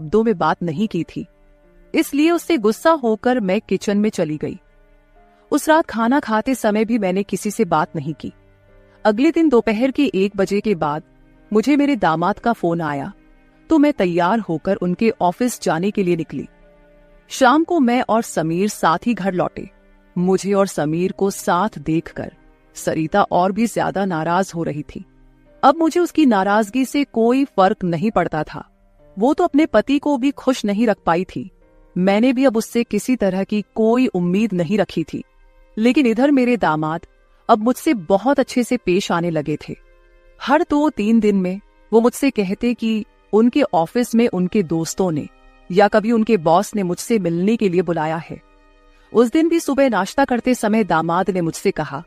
शब्दों में बात नहीं की थी, इसलिए उससे गुस्सा होकर मैं किचन में चली गई। उस रात खाना खाते समय भी मैंने किसी से बात नहीं की। अगले दिन दोपहर के 1 बजे के बाद मुझे मेरे दामाद का फोन आया, तो मैं तैयार होकर उनके ऑफिस जाने के लिए निकली। शाम को मैं और समीर साथ ही घर लौटे। मुझे और समीर को साथ देखकर सरिता और भी ज्यादा नाराज हो रही थी। अब मुझे उसकी नाराजगी से कोई फर्क नहीं पड़ता था। वो तो अपने पति को भी खुश नहीं रख पाई थी। मैंने भी अब उससे किसी तरह की कोई उम्मीद नहीं रखी थी। लेकिन इधर मेरे दामाद अब मुझसे बहुत अच्छे से पेश आने लगे थे। हर 2-3 दिन में वो मुझसे कहते कि उनके ऑफिस में उनके दोस्तों ने या कभी उनके बॉस ने मुझसे मिलने के लिए बुलाया है। उस दिन भी सुबह नाश्ता करते समय दामाद ने मुझसे कहा,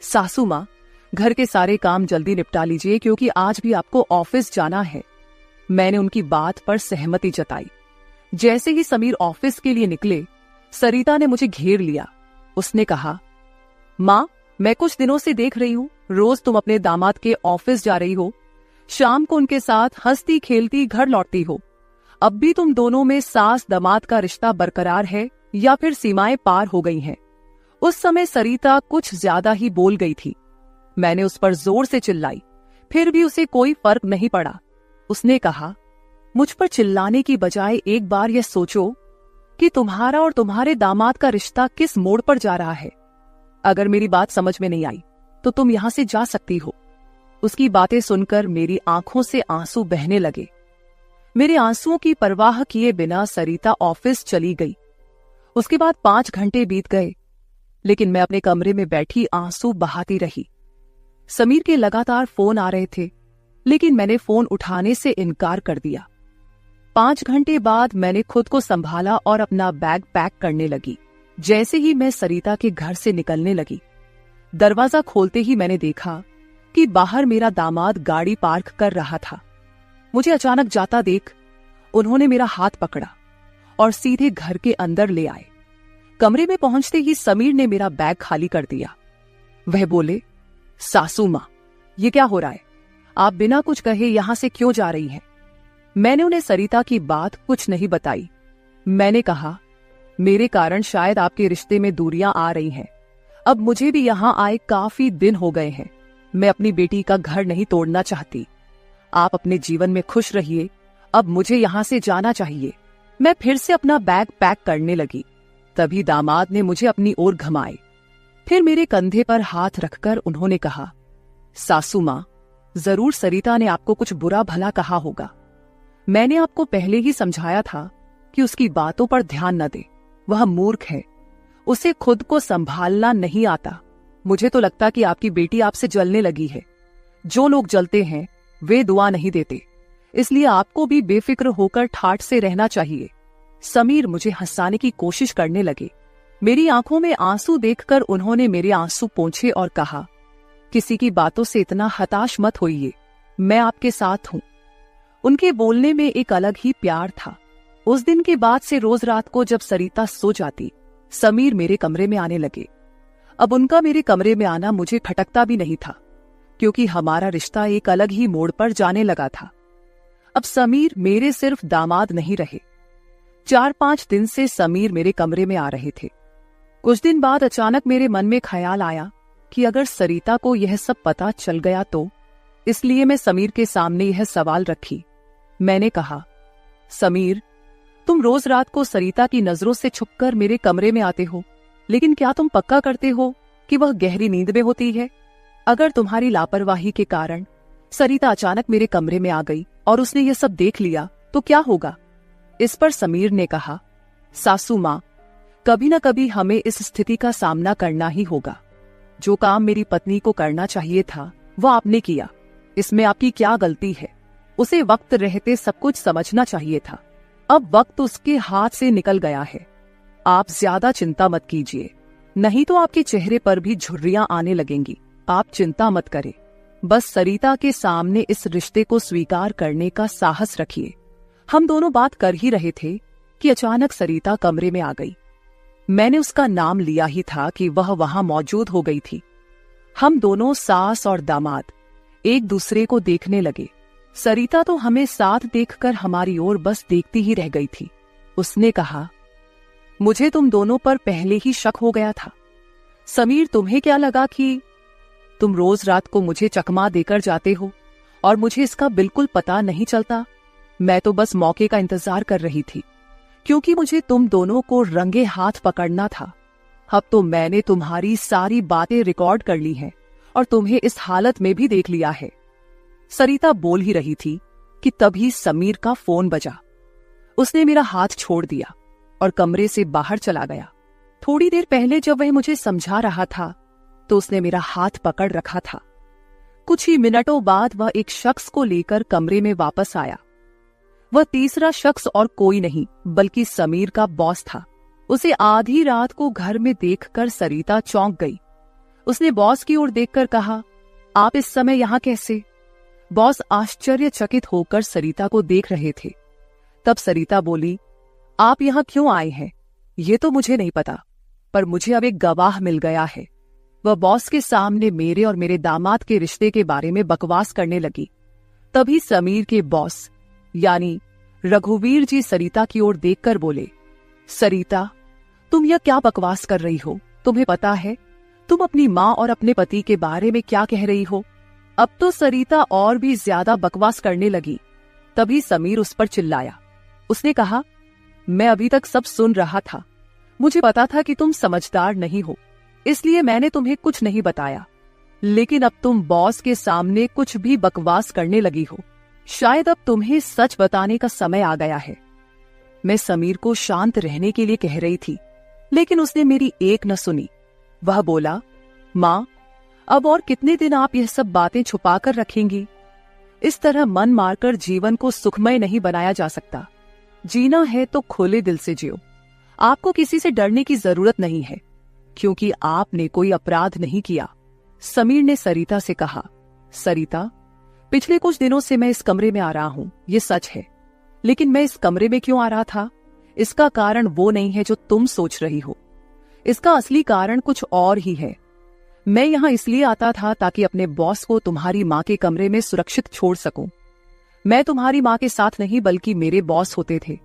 सासू माँ, घर के सारे काम जल्दी निपटा लीजिए क्योंकि आज भी आपको ऑफिस जाना है। मैंने उनकी बात पर सहमति जताई। जैसे ही समीर ऑफिस के लिए निकले, सरिता ने मुझे घेर लिया। उसने कहा, माँ, मैं कुछ दिनों से देख रही हूँ रोज तुम अपने दामाद के ऑफिस जा रही हो, शाम को उनके साथ हंसती खेलती घर लौटती हो। अब भी तुम दोनों में सास दामाद का रिश्ता बरकरार है या फिर सीमाएं पार हो गई हैं? उस समय सरिता कुछ ज्यादा ही बोल गई थी। मैंने उस पर जोर से चिल्लाई, फिर भी उसे कोई फर्क नहीं पड़ा। उसने कहा, मुझ पर चिल्लाने की बजाय एक बार यह सोचो कि तुम्हारा और तुम्हारे दामाद का रिश्ता किस मोड़ पर जा रहा है। अगर मेरी बात समझ में नहीं आई तो तुम यहां से जा सकती हो। उसकी बातें सुनकर मेरी आंखों से आंसू बहने लगे। मेरे आंसुओं की परवाह किए बिना सरिता ऑफिस चली गई। उसके बाद 5 घंटे बीत गए, लेकिन मैं अपने कमरे में बैठी आंसू बहाती रही। समीर के लगातार फोन आ रहे थे, लेकिन मैंने फोन उठाने से इनकार कर दिया। 5 घंटे बाद मैंने खुद को संभाला और अपना बैग पैक करने लगी। जैसे ही मैं सरिता के घर से निकलने लगी, दरवाजा खोलते ही मैंने देखा कि बाहर मेरा दामाद गाड़ी पार्क कर रहा था। मुझे अचानक जाता देख उन्होंने मेरा हाथ पकड़ा और सीधे घर के अंदर ले आए। कमरे में पहुंचते ही समीर ने मेरा बैग खाली कर दिया। वह बोले, सासू माँ, ये क्या हो रहा है? आप बिना कुछ कहे यहां से क्यों जा रही हैं? मैंने उन्हें सरिता की बात कुछ नहीं बताई। मैंने कहा, मेरे कारण शायद आपके रिश्ते में दूरियां आ रही हैं। अब मुझे भी यहां आए काफी दिन हो गए हैं। मैं अपनी बेटी का घर नहीं तोड़ना चाहती। आप अपने जीवन में खुश रहिए, अब मुझे यहां से जाना चाहिए। मैं फिर से अपना बैग पैक करने लगी। तभी दामाद ने मुझे अपनी ओर घुमाए। फिर मेरे कंधे पर हाथ रखकर उन्होंने कहा, सासू माँ, जरूर सरिता ने आपको कुछ बुरा भला कहा होगा। मैंने आपको पहले ही समझाया था कि उसकी बातों पर ध्यान न दे। वह मूर्ख है, उसे खुद को संभालना नहीं आता। मुझे तो लगता कि आपकी बेटी आपसे जलने लगी है। जो लोग जलते हैं वे दुआ नहीं देते, इसलिए आपको भी बेफिक्र होकर ठाठ से रहना चाहिए। समीर मुझे हंसाने की कोशिश करने लगे। मेरी आंखों में आंसू देखकर उन्होंने मेरे आंसू पोंछे और कहा, किसी की बातों से इतना हताश मत होइए, मैं आपके साथ हूं। उनके बोलने में एक अलग ही प्यार था। उस दिन के बाद से रोज रात को जब सरिता सो जाती, समीर मेरे कमरे में आने लगे। अब उनका मेरे कमरे में आना मुझे खटकता भी नहीं था, क्योंकि हमारा रिश्ता एक अलग ही मोड़ पर जाने लगा था। अब समीर मेरे सिर्फ दामाद नहीं रहे। 4-5 दिन से समीर मेरे कमरे में आ रहे थे। कुछ दिन बाद अचानक मेरे मन में ख्याल आया कि अगर सरिता को यह सब पता चल गया तो, इसलिए मैं समीर के सामने यह सवाल रखी। मैंने कहा, समीर, तुम रोज रात को सरिता की नजरों से छुपकर मेरे कमरे में आते हो, लेकिन क्या तुम पक्का करते हो कि वह गहरी नींद में होती है? अगर तुम्हारी लापरवाही के कारण सरिता अचानक मेरे कमरे में आ गई और उसने यह सब देख लिया तो क्या होगा? इस पर समीर ने कहा, सासू माँ, कभी न कभी हमें इस स्थिति का सामना करना ही होगा। जो काम मेरी पत्नी को करना चाहिए था वह आपने किया, इसमें आपकी क्या गलती है? उसे वक्त रहते सब कुछ समझना चाहिए था। अब वक्त उसके हाथ से निकल गया है। आप ज्यादा चिंता मत कीजिए, नहीं तो आपके चेहरे पर भी झुर्रियां आने लगेंगी। आप चिंता मत करें, बस सरिता के सामने इस रिश्ते को स्वीकार करने का साहस रखिए। हम दोनों बात कर ही रहे थे कि अचानक सरिता कमरे में आ गई। मैंने उसका नाम लिया ही था कि वह वहां मौजूद हो गई थी। हम दोनों सास और दामाद एक दूसरे को देखने लगे। सरिता तो हमें साथ देखकर हमारी ओर बस देखती ही रह गई थी। उसने कहा, मुझे तुम दोनों पर पहले ही शक हो गया था। समीर, तुम्हें क्या लगा कि तुम रोज रात को मुझे चकमा देकर जाते हो और मुझे इसका बिल्कुल पता नहीं चलता? मैं तो बस मौके का इंतजार कर रही थी, क्योंकि मुझे तुम दोनों को रंगे हाथ पकड़ना था। अब तो मैंने तुम्हारी सारी बातें रिकॉर्ड कर ली हैं और तुम्हें इस हालत में भी देख लिया है। सरिता बोल ही रही थी कि तभी समीर का फोन बजा। उसने मेरा हाथ छोड़ दिया और कमरे से बाहर चला गया। थोड़ी देर पहले जब वह मुझे समझा रहा था तो उसने मेरा हाथ पकड़ रखा था। कुछ ही मिनटों बाद वह एक शख्स को लेकर कमरे में वापस आया। वह तीसरा शख्स और कोई नहीं बल्कि समीर का बॉस था। उसे आधी रात को घर में देखकर सरिता चौंक गई। उसने बॉस की ओर देखकर कहा, आप इस समय यहां कैसे? बॉस आश्चर्यचकित होकर सरिता को देख रहे थे। तब सरिता बोली, आप यहां क्यों आए हैं ये तो मुझे नहीं पता, पर मुझे अब एक गवाह मिल गया है। वह बॉस के सामने मेरे और मेरे दामाद के रिश्ते के बारे में बकवास करने लगी। तभी समीर के बॉस यानी रघुवीर जी सरिता की ओर देखकर बोले, सरिता, तुम यह क्या बकवास कर रही हो? तुम्हें पता है तुम अपनी माँ और अपने पति के बारे में क्या कह रही हो? अब तो सरिता और भी ज्यादा बकवास करने लगी। तभी समीर उस पर चिल्लाया। उसने कहा, मैं अभी तक सब सुन रहा था। मुझे पता था कि तुम समझदार नहीं हो, इसलिए मैंने तुम्हें कुछ नहीं बताया, लेकिन अब तुम बॉस के सामने कुछ भी बकवास करने लगी हो। शायद अब तुम्हें सच बताने का समय आ गया है। मैं समीर को शांत रहने के लिए कह रही थी, लेकिन उसने मेरी एक न सुनी। वह बोला, माँ, अब और कितने दिन आप यह सब बातें छुपा कर रखेंगी? इस तरह मन मारकर जीवन को सुखमय नहीं बनाया जा सकता। जीना है तो खुले दिल से जियो। आपको किसी से डरने की जरूरत नहीं है, क्योंकि आपने कोई अपराध नहीं किया। समीर ने सरिता से कहा, सरिता, पिछले कुछ दिनों से मैं इस कमरे में आ रहा हूं, ये सच है, लेकिन मैं इस कमरे में क्यों आ रहा था, इसका कारण वो नहीं है जो तुम सोच रही हो। इसका असली कारण कुछ और ही है। मैं यहां इसलिए आता था ताकि अपने बॉस को तुम्हारी माँ के कमरे में सुरक्षित छोड़ सकूं। मैं तुम्हारी माँ के साथ नहीं बल्कि मेरे बॉस होते थे।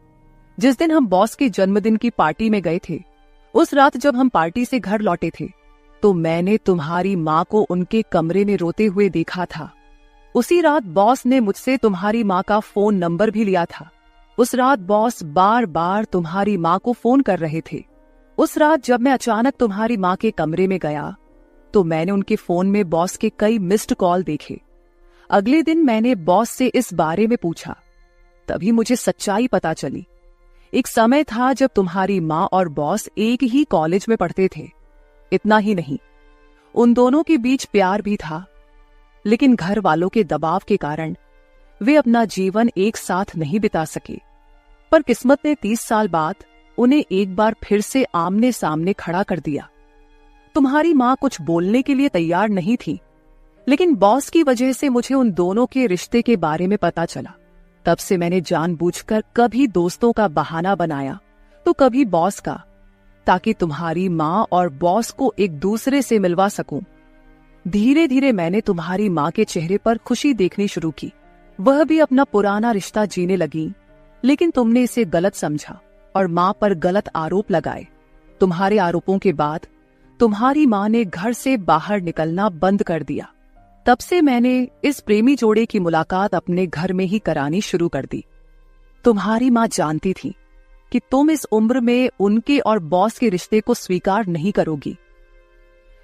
जिस दिन हम बॉस के जन्मदिन की पार्टी में गए थे, उस रात जब हम पार्टी से घर लौटे थे, तो मैंने तुम्हारी माँ को उनके कमरे में रोते हुए देखा था। उसी रात बॉस ने मुझसे तुम्हारी माँ का फोन नंबर भी लिया था। उस रात बॉस बार बार तुम्हारी माँ को फोन कर रहे थे। उस रात जब मैं अचानक तुम्हारी माँ के कमरे में गया तो मैंने उनके फोन में बॉस के कई मिस्ड कॉल देखे। अगले दिन मैंने बॉस से इस बारे में पूछा, तभी मुझे सच्चाई पता चली। एक समय था जब तुम्हारी माँ और बॉस एक ही कॉलेज में पढ़ते थे। इतना ही नहीं, उन दोनों के बीच प्यार भी था, लेकिन घर वालों के दबाव के कारण वे अपना जीवन एक साथ नहीं बिता सके। पर किस्मत ने 30 साल बाद उन्हें एक बार फिर से आमने सामने खड़ा कर दिया। तुम्हारी माँ कुछ बोलने के लिए तैयार नहीं थी, लेकिन बॉस की वजह से मुझे उन दोनों के रिश्ते के बारे में पता चला। तब से मैंने जानबूझकर कभी दोस्तों का बहाना बनाया तो कभी बॉस का, ताकि तुम्हारी माँ और बॉस को एक दूसरे से मिलवा सकूं। धीरे धीरे मैंने तुम्हारी माँ के चेहरे पर खुशी देखनी शुरू की। वह भी अपना पुराना रिश्ता जीने लगी, लेकिन तुमने इसे गलत समझा और माँ पर गलत आरोप लगाए। तुम्हारे आरोपों के बाद तुम्हारी माँ ने घर से बाहर निकलना बंद कर दिया। तब से मैंने इस प्रेमी जोड़े की मुलाकात अपने घर में ही करानी शुरू कर दी। तुम्हारी माँ जानती थी कि तुम इस उम्र में उनके और बॉस के रिश्ते को स्वीकार नहीं करोगी,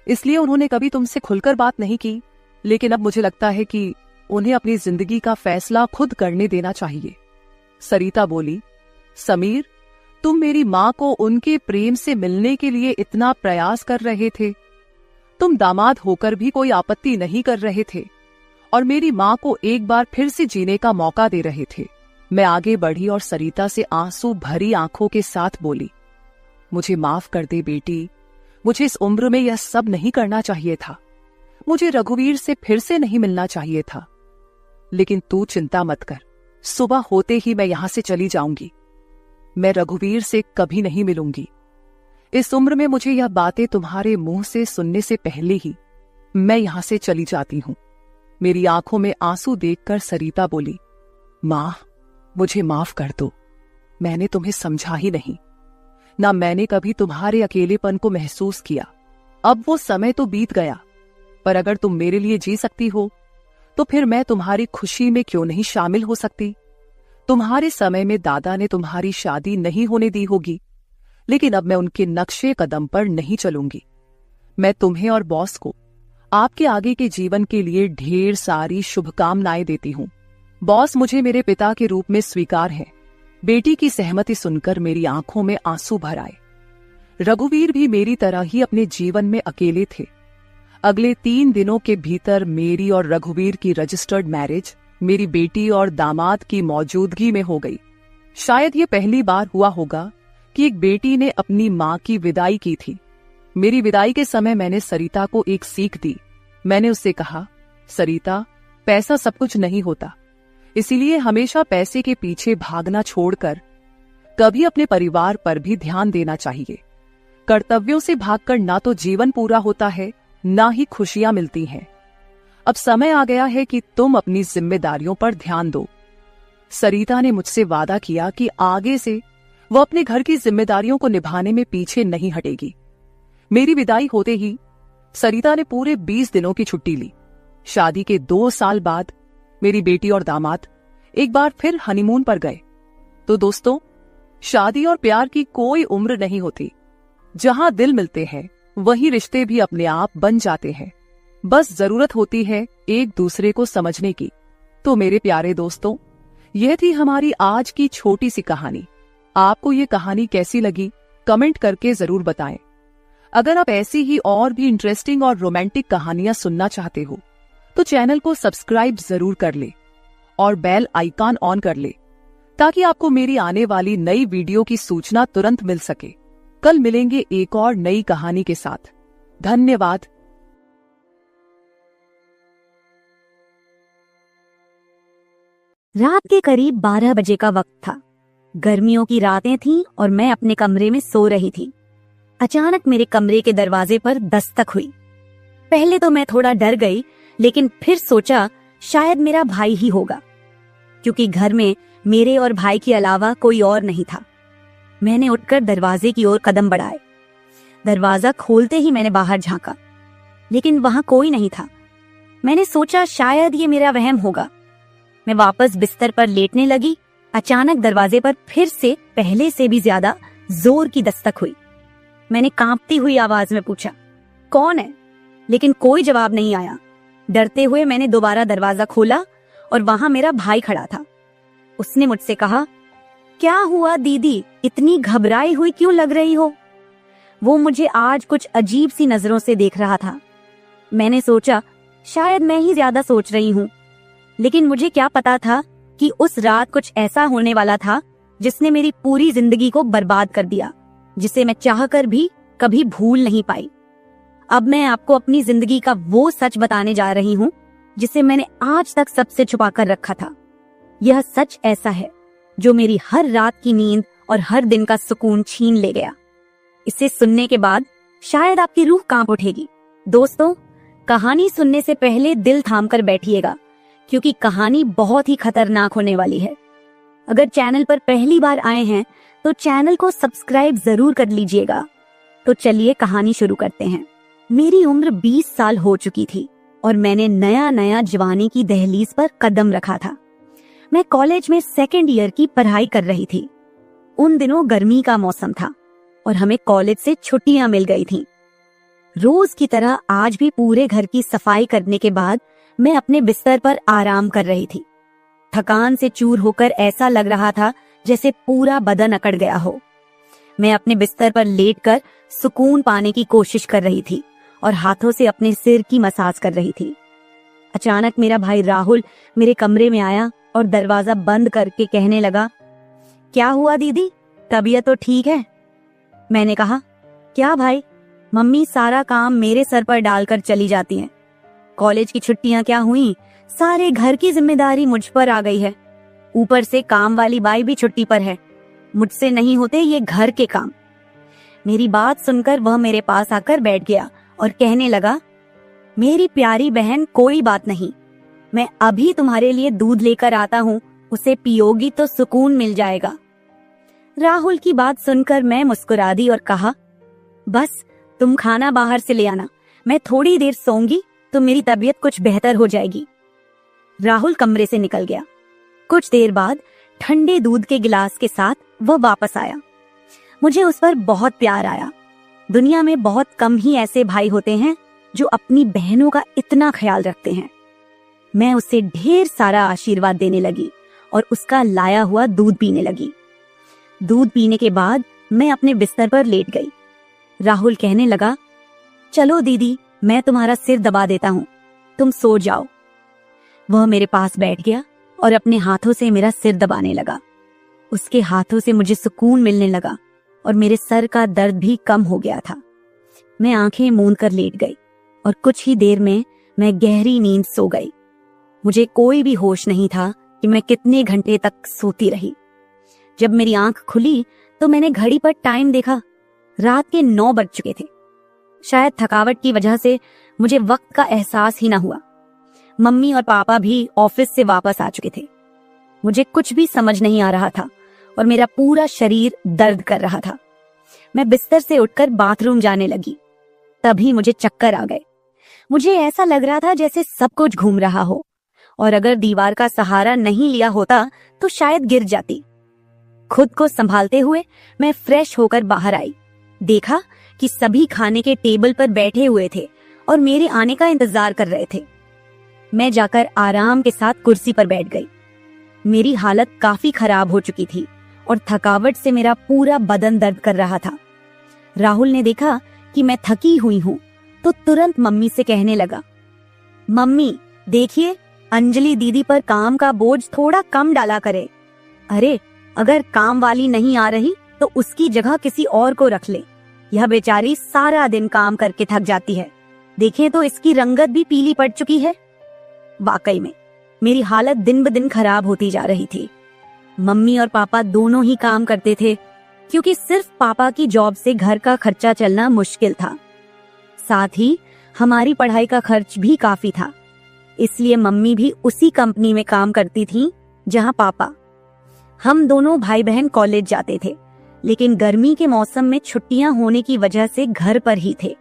इसलिए उन्होंने कभी तुमसे खुलकर बात नहीं की। लेकिन अब मुझे लगता है कि उन्हें अपनी जिंदगी का फैसला खुद करने देना चाहिए। सरिता बोली, समीर, तुम मेरी माँ को उनके प्रेम से मिलने के लिए इतना प्रयास कर रहे थे। तुम दामाद होकर भी कोई आपत्ति नहीं कर रहे थे और मेरी माँ को एक बार फिर से जीने का मौका दे रहे थे। मैं आगे बढ़ी और सरिता से आंसू भरी आंखों के साथ बोली, मुझे माफ कर दे बेटी, मुझे इस उम्र में यह सब नहीं करना चाहिए था। मुझे रघुवीर से फिर से नहीं मिलना चाहिए था। लेकिन तू चिंता मत कर, सुबह होते ही मैं यहां से चली जाऊंगी। मैं रघुवीर से कभी नहीं मिलूंगी। इस उम्र में मुझे यह बातें तुम्हारे मुंह से सुनने से पहले ही मैं यहां से चली जाती हूं। मेरी आंखों में आंसू देखकर सरिता बोली, मां, मुझे माफ कर दो। मैंने तुम्हें समझा ही नहीं, ना मैंने कभी तुम्हारे अकेलेपन को महसूस किया। अब वो समय तो बीत गया, पर अगर तुम मेरे लिए जी सकती हो तो फिर मैं तुम्हारी खुशी में क्यों नहीं शामिल हो सकती। तुम्हारे समय में दादा ने तुम्हारी शादी नहीं होने दी होगी, लेकिन अब मैं उनके नक्शे कदम पर नहीं चलूंगी। मैं तुम्हें और बॉस को आपके आगे के जीवन के लिए ढेर सारी शुभकामनाएं देती हूं। बॉस मुझे मेरे पिता के रूप में स्वीकार है। बेटी की सहमति सुनकर मेरी आंखों में आंसू भर आए। रघुवीर भी मेरी तरह ही अपने जीवन में अकेले थे। अगले 3 दिनों के भीतर मेरी और रघुवीर की रजिस्टर्ड मैरिज मेरी बेटी और दामाद की मौजूदगी में हो गई। शायद ये पहली बार हुआ होगा कि एक बेटी ने अपनी मां की विदाई की थी। मेरी विदाई के समय मैंने सरिता को एक सीख दी। मैंने उससे कहा, सरिता, पैसा सब कुछ नहीं होता, इसीलिए हमेशा पैसे के पीछे भागना छोड़कर कभी अपने परिवार पर भी ध्यान देना चाहिए। कर्तव्यों से भागकर ना तो जीवन पूरा होता है, ना ही खुशियां मिलती हैं। अब समय आ गया है कि तुम अपनी जिम्मेदारियों पर ध्यान दो। सरिता ने मुझसे वादा किया कि आगे से वो अपने घर की जिम्मेदारियों को निभाने में पीछे नहीं हटेगी। मेरी विदाई होते ही सरिता ने पूरे 20 दिनों की छुट्टी ली। शादी के 2 साल बाद मेरी बेटी और दामाद एक बार फिर हनीमून पर गए। तो दोस्तों, शादी और प्यार की कोई उम्र नहीं होती। जहां दिल मिलते हैं वहीं रिश्ते भी अपने आप बन जाते हैं। बस जरूरत होती है एक दूसरे को समझने की। तो मेरे प्यारे दोस्तों, यह थी हमारी आज की छोटी सी कहानी। आपको ये कहानी कैसी लगी कमेंट करके जरूर बताएं। अगर आप ऐसी ही और भी इंटरेस्टिंग और रोमांटिक कहानियां सुनना चाहते हो तो चैनल को सब्सक्राइब जरूर कर ले और बेल आइकॉन ऑन कर ले, ताकि आपको मेरी आने वाली नई वीडियो की सूचना तुरंत मिल सके। कल मिलेंगे एक और नई कहानी के साथ। धन्यवाद। रात के करीब 12 बजे का वक्त था। गर्मियों की रातें थीं और मैं अपने कमरे में सो रही थी। अचानक मेरे कमरे के दरवाजे पर दस्तक हुई। पहले तो मैं थोड़ा डर गई, लेकिन फिर सोचा शायद मेरा भाई ही होगा, क्योंकि घर में मेरे और भाई के अलावा कोई और नहीं था। मैंने उठकर दरवाजे की ओर कदम बढ़ाए। दरवाजा खोलते ही मैंने बाहर झांका, लेकिन वहां कोई नहीं था। मैंने सोचा शायद ये मेरा वहम होगा। मैं वापस बिस्तर पर लेटने लगी। अचानक दरवाजे पर फिर से पहले से भी ज्यादा जोर की दस्तक हुई। मैंने कांपती हुई आवाज में पूछा, कौन है? लेकिन कोई जवाब नहीं आया। डरते हुए मैंने दोबारा दरवाजा खोला और वहां मेरा भाई खड़ा था। उसने मुझसे कहा, क्या हुआ दीदी, इतनी घबराई हुई क्यों लग रही हो? वो मुझे आज कुछ अजीब सी नजरों से देख रहा था। मैंने सोचा शायद मैं ही ज्यादा सोच रही हूँ, लेकिन मुझे क्या पता था कि उस रात कुछ ऐसा होने वाला था जिसने मेरी पूरी जिंदगी को बर्बाद कर दिया, जिसे मैं चाहकर भी कभी भूल नहीं पाई। अब मैं आपको अपनी जिंदगी का वो सच बताने जा रही हूँ जिसे मैंने आज तक सबसे छुपा कर रखा था। यह सच ऐसा है जो मेरी हर रात की नींद और हर दिन का सुकून छीन ले गया। इसे सुनने के बाद शायद आपकी रूह कांप उठेगी। दोस्तों, कहानी सुनने से पहले दिल थाम कर बैठिएगा, क्योंकि कहानी बहुत ही खतरनाक होने वाली है। अगर चैनल पर पहली बार आए हैं तो चैनल को सब्सक्राइब जरूर कर लीजिएगा। तो चलिए कहानी शुरू करते हैं। मेरी उम्र 20 साल हो चुकी थी और मैंने नया नया जवानी की दहलीज पर कदम रखा था। मैं कॉलेज में 2nd ईयर की पढ़ाई कर रही थी। उन दिनों गर्मी का मौसम था और हमें कॉलेज से छुट्टियां मिल गई थीं। रोज की तरह आज भी पूरे घर की सफाई करने के बाद मैं अपने बिस्तर पर आराम कर रही थी। थकान से चूर होकर ऐसा लग रहा था जैसे पूरा बदन अकड़ गया हो। मैं अपने बिस्तर पर लेटकर सुकून पाने की कोशिश कर रही थी और हाथों से अपने सिर की मसाज कर रही थी। अचानक मेरा भाई राहुल मेरे कमरे में आया और दरवाजा बंद करके कहने लगा, क्या हुआ दीदी, तबीयत तो ठीक है? मैंने कहा, क्या भाई, मम्मी सारा काम मेरे सर पर डालकर चली जाती हैं। कॉलेज की छुट्टियां क्या हुई, सारे घर की जिम्मेदारी मुझ पर आ गई है। ऊपर से काम वाली बाई भी छुट्टी पर है। मुझसे नहीं होते ये घर के काम। मेरी बात सुनकर वह मेरे पास आकर बैठ गया और कहने लगा, मेरी प्यारी बहन, कोई बात नहीं, मैं अभी तुम्हारे लिए दूध लेकर आता हूँ, उसे पियोगी तो सुकून मिल जाएगा। राहुल की बात सुनकर मैं मुस्कुरा दी और कहा, बस तुम खाना बाहर से ले आना, मैं थोड़ी देर सोऊंगी तो मेरी तबीयत कुछ बेहतर हो जाएगी। राहुल कमरे से निकल गया। कुछ देर बाद ठंडे दूध के गिलास के साथ वह वापस आया। मुझे उस पर बहुत प्यार आया। दुनिया में बहुत कम ही ऐसे भाई होते हैं जो अपनी बहनों का इतना ख्याल रखते हैं। मैं उसे ढेर सारा आशीर्वाद देने लगी और उसका लाया हुआ दूध पीने लगी। दूध पीने के बाद मैं अपने बिस्तर पर लेट गई। राहुल कहने लगा, चलो दीदी, मैं तुम्हारा सिर दबा देता हूँ, तुम सो जाओ। वह मेरे पास बैठ गया और अपने हाथों से मेरा सिर दबाने लगा। उसके हाथों से मुझे सुकून मिलने लगा और मेरे सर का दर्द भी कम हो गया था। मैं आंखें मूंद कर लेट गई और कुछ ही देर में मैं गहरी नींद सो गई। मुझे कोई भी होश नहीं था कि मैं कितने घंटे तक सोती रही। जब मेरी आंख खुली तो मैंने घड़ी पर टाइम देखा। रात के 9 बज चुके थे। शायद थकावट की वजह से मुझे वक्त का एहसास ही न हुआ। मम्मी और पापा भी ऑफिस से वापस आ चुके थे। मुझे कुछ भी समझ नहीं आ रहा था और मेरा पूरा शरीर दर्द कर रहा था। मैं बिस्तर से उठकर बाथरूम जाने लगी। तभी मुझे चक्कर आ गए। मुझे ऐसा लग रहा था जैसे सब कुछ घूम रहा हो और अगर दीवार का सहारा नहीं लिया होता तो शायद गिर जाती। खुद को संभालते हुए मैं फ्रेश होकर बाहर आई। देखा कि सभी खाने के टेबल पर बैठे हुए थे और मेरे आने का इंतजार कर रहे थे। मैं जाकर आराम के साथ कुर्सी पर बैठ गई। मेरी हालत काफी खराब हो चुकी थी और थकावट से मेरा पूरा बदन दर्द कर रहा था। राहुल ने देखा कि मैं थकी हुई हूँ तो तुरंत मम्मी से कहने लगा, मम्मी देखिए, अंजलि दीदी पर काम का बोझ थोड़ा कम डाला करे। अरे अगर काम वाली नहीं आ रही तो उसकी जगह किसी और को रख ले। यह बेचारी सारा दिन काम करके थक जाती है। देखें तो इसकी रंगत भी पीली पड़ चुकी है। वाकई में मेरी हालत दिन ब दिन खराब होती जा रही थी। मम्मी और पापा दोनों ही काम करते थे क्योंकि सिर्फ पापा की जॉब से घर का खर्चा चलना मुश्किल था। साथ ही हमारी पढ़ाई का खर्च भी काफी था, इसलिए मम्मी भी उसी कंपनी में काम करती थी जहां पापा। हम दोनों भाई बहन कॉलेज जाते थे, लेकिन गर्मी के मौसम में छुट्टियां होने की वजह से घर पर ही थे।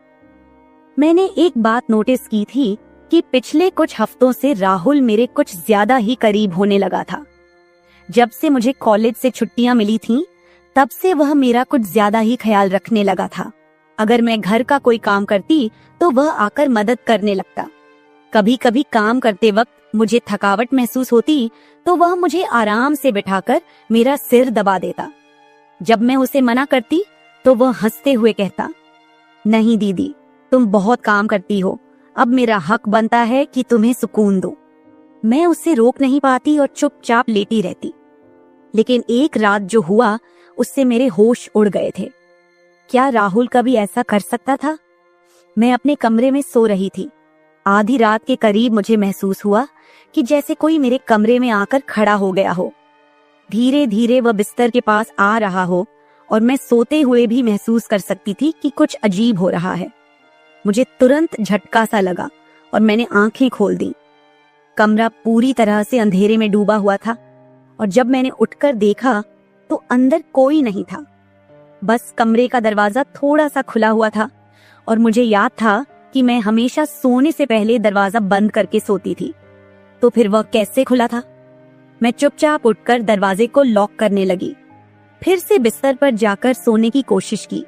मैंने एक बात नोटिस की थी कि पिछले कुछ हफ्तों से राहुल मेरे कुछ ज्यादा ही करीब होने लगा था। जब से मुझे कॉलेज से छुट्टियां मिली थीं, तब से वह मेरा कुछ ज्यादा ही ख्याल रखने लगा था। अगर मैं घर का कोई काम करती तो वह आकर मदद करने लगता। कभी कभी काम करते वक्त मुझे थकावट महसूस होती तो वह मुझे आराम से बिठाकर मेरा सिर दबा देता। जब मैं उसे मना करती तो वह हंसते हुए कहता, नहीं दीदी, तुम बहुत काम करती हो, अब मेरा हक बनता है कि तुम्हें सुकून दो। मैं उसे रोक नहीं पाती और चुपचाप लेटी रहती। लेकिन एक रात जो हुआ उससे मेरे होश उड़ गए थे। क्या राहुल कभी ऐसा कर सकता था? मैं अपने कमरे में सो रही थी। आधी रात के करीब मुझे महसूस हुआ कि जैसे कोई मेरे कमरे में आकर खड़ा हो गया हो। धीरे धीरे वह बिस्तर के पास आ रहा हो और मैं सोते हुए भी महसूस कर सकती थी कि कुछ अजीब हो रहा है। मुझे तुरंत झटका सा लगा और मैंने आंखें खोल दी। कमरा पूरी तरह से अंधेरे में डूबा हुआ था और जब मैंने उठकर देखा तो अंदर कोई नहीं था। बस कमरे का दरवाजा थोड़ा सा खुला हुआ था और मुझे याद था कि मैं हमेशा सोने से पहले दरवाजा बंद करके सोती थी। तो फिर वह कैसे खुला था? मैं चुपचाप उठकर दरवाजे को लॉक करने लगी। फिर से बिस्तर पर जाकर सोने की कोशिश की,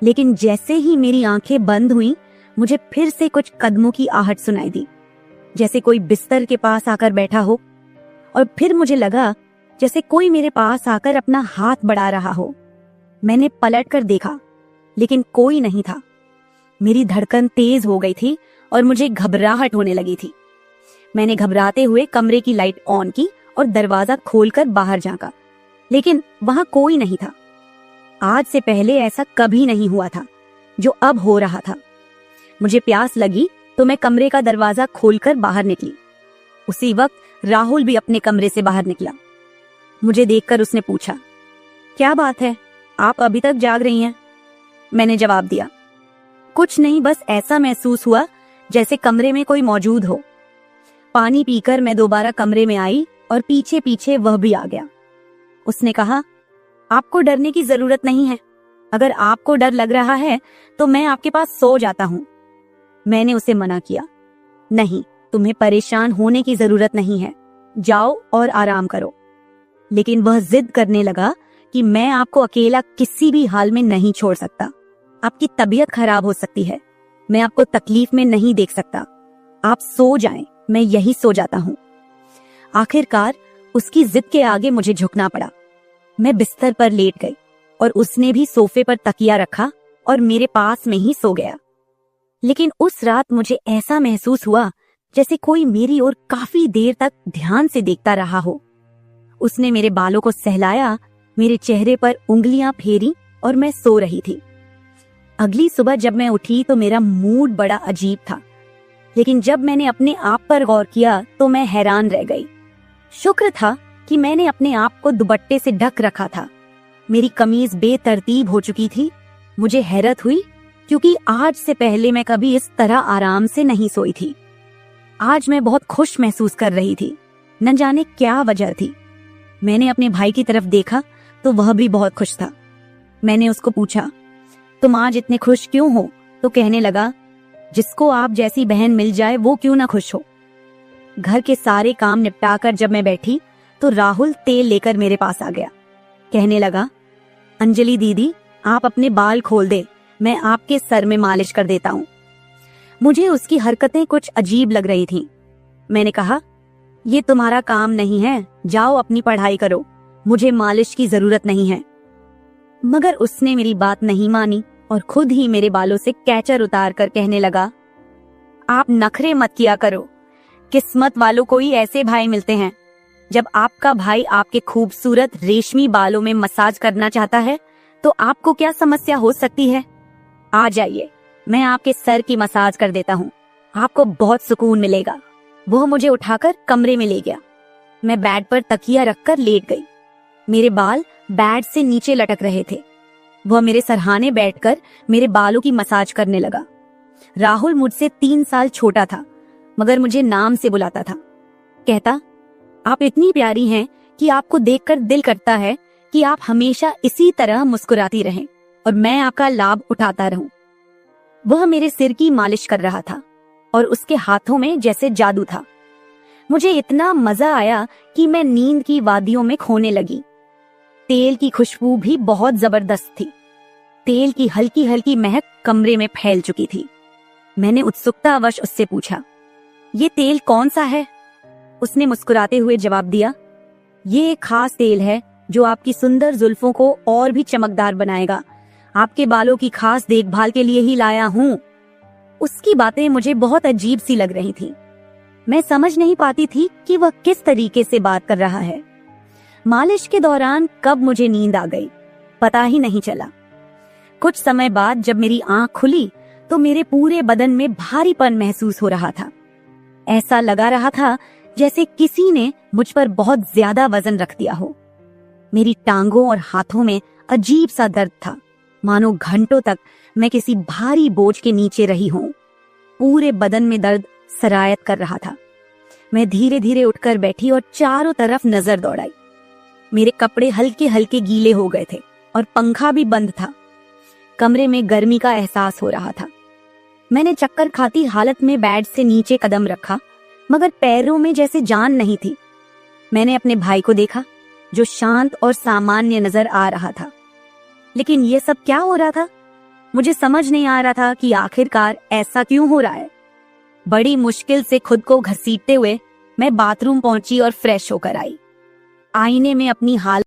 लेकिन जैसे ही मेरी आंखें बंद हुईं, मुझे फिर से कुछ कदमों की आहट सुनाई दी, जैसे कोई बिस्तर के पास आकर बैठा हो। और फिर मुझे लगा जैसे कोई मेरे पास आकर अपना हाथ बढ़ा रहा हो। मैंने पलटकर देखा, लेकिन कोई नहीं था। मेरी धड़कन तेज हो गई थी और मुझे घबराहट होने लगी थी। मैंने घबराते हुए कमरे की लाइट ऑन की और दरवाजा खोलकर बाहर झांका, लेकिन वहां कोई नहीं था। आज से पहले ऐसा कभी नहीं हुआ था जो अब हो रहा था। मुझे प्यास लगी तो मैं कमरे का दरवाजा खोलकर बाहर निकली। उसी वक्त राहुल भी अपने कमरे से बाहर निकला। मुझे देखकर उसने पूछा, क्या बात है, आप अभी तक जाग रही हैं? मैंने जवाब दिया, कुछ नहीं, बस ऐसा महसूस हुआ जैसे कमरे में कोई मौजूद हो। पानी पीकर मैं दोबारा कमरे में आई और पीछे पीछे वह भी आ गया। उसने कहा, आपको डरने की जरूरत नहीं है। अगर आपको डर लग रहा है तो मैं आपके पास सो जाता हूँ। मैंने उसे मना किया, नहीं, तुम्हें परेशान होने की जरूरत नहीं है, जाओ और आराम करो। लेकिन वह जिद करने लगा कि मैं आपको अकेला किसी भी हाल में नहीं छोड़ सकता। आपकी तबीयत खराब हो सकती है, मैं आपको तकलीफ में नहीं देख सकता। आप सो जाएं, मैं यही सो जाता हूँ। आखिरकार उसकी जिद के आगे मुझे झुकना पड़ा। मैं बिस्तर पर लेट गई और उसने भी सोफे पर तकिया रखा और मेरे पास में ही सो गया। लेकिन उस रात मुझे ऐसा महसूस हुआ जैसे कोई मेरी ओर काफी देर तक ध्यान से देखता रहा हो। उसने मेरे बालों को सहलाया, मेरे चेहरे पर उंगलियां फेरी और मैं सो रही थी। अगली सुबह जब मैं उठी तो मेरा मूड बड़ा अजीब था, लेकिन जब मैंने अपने आप पर गौर किया तो मैं हैरान रह गई। शुक्र था कि मैंने अपने आप को दुपट्टे से ढक रखा था। मेरी कमीज बेतरतीब हो चुकी थी। मुझे हैरत हुई क्योंकि आज से पहले मैं कभी इस तरह आराम से नहीं सोई थी। आज मैं बहुत खुश महसूस कर रही थी, न जाने क्या वजह थी। मैंने अपने भाई की तरफ देखा तो वह भी बहुत खुश था। मैंने उसको पूछा, तुम आज इतने खुश क्यों हो? तो कहने लगा, जिसको आप जैसी बहन मिल जाए वो क्यों ना खुश हो। घर के सारे काम निपटाकर जब मैं बैठी तो राहुल तेल लेकर मेरे पास आ गया। कहने लगा, अंजलि दीदी, आप अपने बाल खोल दे, मैं आपके सर में मालिश कर देता हूँ। मुझे उसकी हरकतें कुछ अजीब लग रही थीं। मैंने कहा, ये तुम्हारा काम नहीं है, जाओ अपनी पढ़ाई करो, मुझे मालिश की जरूरत नहीं है। मगर उसने मेरी बात नहीं मानी और खुद ही मेरे बालों से कैचर उतार कर कहने लगा, आप नखरे मत किया करो, किस्मत वालों को ही ऐसे भाई मिलते हैं। जब आपका भाई आपके खूबसूरत रेशमी बालों में मसाज करना चाहता है तो आपको क्या समस्या हो सकती है? आ जाइए, मैं आपके सर की मसाज कर देता हूँ, आपको बहुत सुकून मिलेगा। वह मुझे उठाकर कमरे में ले गया। मैं बेड पर तकिया रखकर लेट गई। मेरे बाल बेड से नीचे लटक रहे थे। वह मेरे सरहाने बैठकर मेरे बालों की मसाज करने लगा। राहुल मुझसे 3 साल छोटा था, मगर मुझे नाम से बुलाता था। कहता, आप इतनी प्यारी हैं कि आपको देखकर दिल करता है कि आप हमेशा इसी तरह मुस्कुराती रहें और मैं आपका लाभ उठाता रहूं। वह मेरे सिर की मालिश कर रहा था और उसके हाथों में जैसे जादू था। मुझे इतना मजा आया कि मैं नींद की वादियों में खोने लगी। तेल की खुशबू भी बहुत जबरदस्त थी। तेल की हल्की हल्की महक कमरे में फैल चुकी थी। मैंने उत्सुकतावश उससे पूछा, ये तेल कौन सा है? उसने मुस्कुराते हुए जवाब दिया, ये एक खास तेल है जो आपकी सुंदर जुल्फों को और भी चमकदार बनाएगा। आपके बालों की खास देखभाल के लिए ही लाया हूँ। उसकी बातें मुझे बहुत अजीब सी लग रही थी। मैं समझ नहीं पाती थी कि वह किस तरीके से बात कर रहा है। मालिश के दौरान कब मुझे नींद आ गई, पता ही नहीं चला। कुछ समय बाद जब मेरी आंख खुली तो मेरे पूरे बदन में भारीपन महसूस हो रहा था। ऐसा लगा रहा था जैसे किसी ने मुझ पर बहुत ज्यादा वजन रख दिया हो। मेरी टांगों और हाथों में अजीब सा दर्द था, मानो घंटों तक मैं किसी भारी बोझ के नीचे रही हूं। पूरे बदन में दर्द सरायत कर रहा था। मैं धीरे धीरे उठकर बैठी और चारों तरफ नजर दौड़ाई। मेरे कपड़े हल्के हल्के गीले हो गए थे और पंखा भी बंद था। कमरे में गर्मी का एहसास हो रहा था। मैंने चक्कर खाती हालत में बेड से नीचे कदम रखा, मगर पैरों में जैसे जान नहीं थी। मैंने अपने भाई को देखा जो शांत और सामान्य नजर आ रहा था। लेकिन ये सब क्या हो रहा था? मुझे समझ नहीं आ रहा था कि आखिरकार ऐसा क्यों हो रहा है। बड़ी मुश्किल से खुद को घसीटते हुए मैं बाथरूम पहुंची और फ्रेश होकर आई। आईने में अपनी हालत